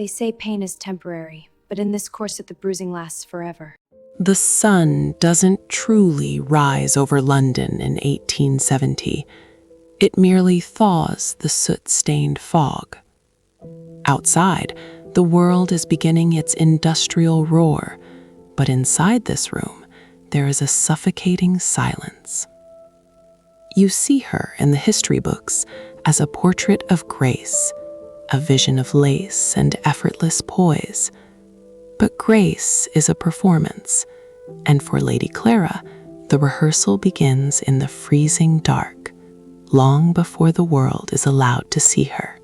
They say pain is temporary, but in this corset the bruising lasts forever. The sun doesn't truly rise over London in 1870. It merely thaws the soot-stained fog. Outside, the world is beginning its industrial roar, but inside this room, there is a suffocating silence. You see her in the history books as a portrait of grace, a vision of lace and effortless poise. But grace is a performance, and for Lady Clara, the rehearsal begins in the freezing dark, long before the world is allowed to see her.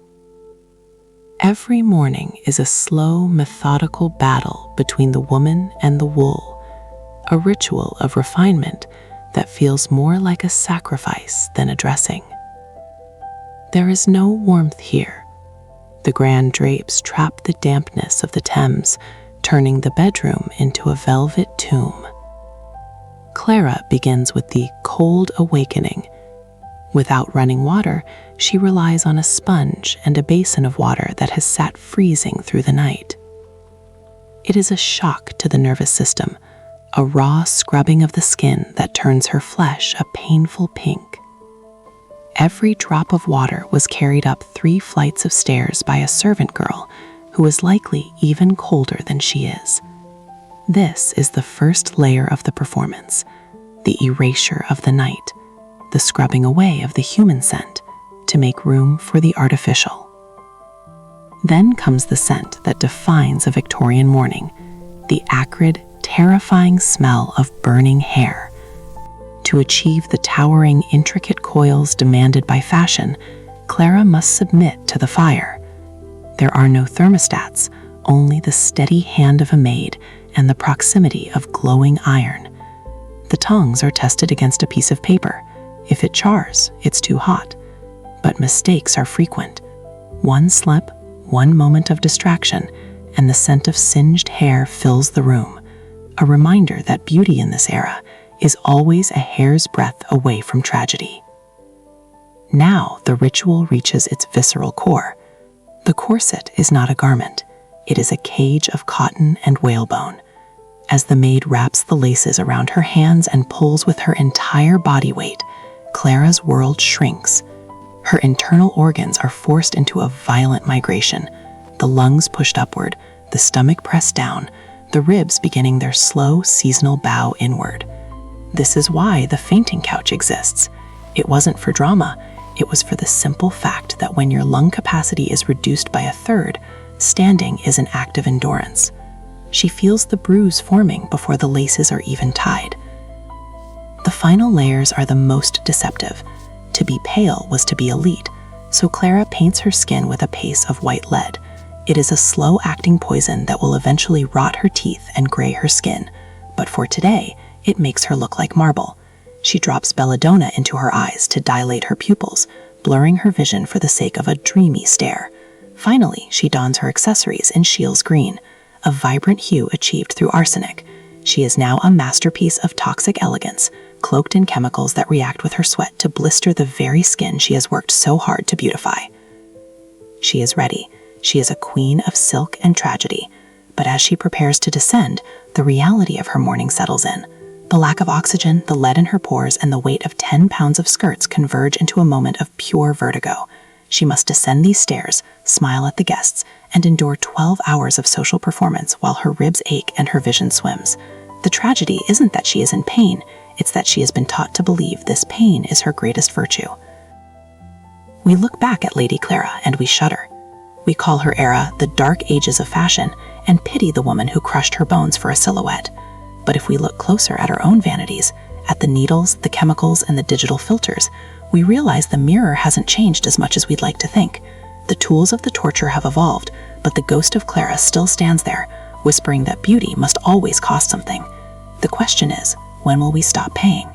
Every morning is a slow, methodical battle between the woman and the wool, a ritual of refinement that feels more like a sacrifice than a dressing. There is no warmth here. The grand drapes trap the dampness of the Thames, turning the bedroom into a velvet tomb. Clara begins with the cold awakening. Without running water, she relies on a sponge and a basin of water that has sat freezing through the night. It is a shock to the nervous system, a raw scrubbing of the skin that turns her flesh a painful pink. Every drop of water was carried up 3 flights of stairs by a servant girl who is likely even colder than she is. This is the first layer of the performance, the erasure of the night, the scrubbing away of the human scent to make room for the artificial. Then comes the scent that defines a Victorian morning, the acrid, terrifying smell of burning hair. To achieve the towering, intricate coils demanded by fashion, Clara must submit to the fire. There are no thermostats, only the steady hand of a maid and the proximity of glowing iron. The tongs are tested against a piece of paper. If it chars, it's too hot. But mistakes are frequent. One slip, one moment of distraction, and the scent of singed hair fills the room, a reminder that beauty in this era is always a hair's breadth away from tragedy. Now the ritual reaches its visceral core. The corset is not a garment. It is a cage of cotton and whalebone. As the maid wraps the laces around her hands and pulls with her entire body weight, Clara's world shrinks. Her internal organs are forced into a violent migration, the lungs pushed upward, the stomach pressed down, the ribs beginning their slow seasonal bow inward. This is why the fainting couch exists. It wasn't for drama, it was for the simple fact that when your lung capacity is reduced by 1/3, standing is an act of endurance. She feels the bruise forming before the laces are even tied. The final layers are the most deceptive. To be pale was to be elite, so Clara paints her skin with a paste of white lead. It is a slow-acting poison that will eventually rot her teeth and gray her skin, but for today, it makes her look like marble. She drops belladonna into her eyes to dilate her pupils, blurring her vision for the sake of a dreamy stare. Finally, she dons her accessories in Shields green, a vibrant hue achieved through arsenic. She is now a masterpiece of toxic elegance, cloaked in chemicals that react with her sweat to blister the very skin she has worked so hard to beautify. She is ready. She is a queen of silk and tragedy. But as she prepares to descend, the reality of her morning settles in. The lack of oxygen, the lead in her pores, and the weight of 10 pounds of skirts converge into a moment of pure vertigo. She must descend these stairs, smile at the guests, and endure 12 hours of social performance while her ribs ache and her vision swims. The tragedy isn't that she is in pain, it's that she has been taught to believe this pain is her greatest virtue. We look back at Lady Clara and we shudder. We call her era the dark ages of fashion and pity the woman who crushed her bones for a silhouette. But if we look closer at our own vanities, at the needles, the chemicals, and the digital filters, we realize the mirror hasn't changed as much as we'd like to think. The tools of the torture have evolved, but the ghost of Clara still stands there, whispering that beauty must always cost something. The question is, when will we stop paying?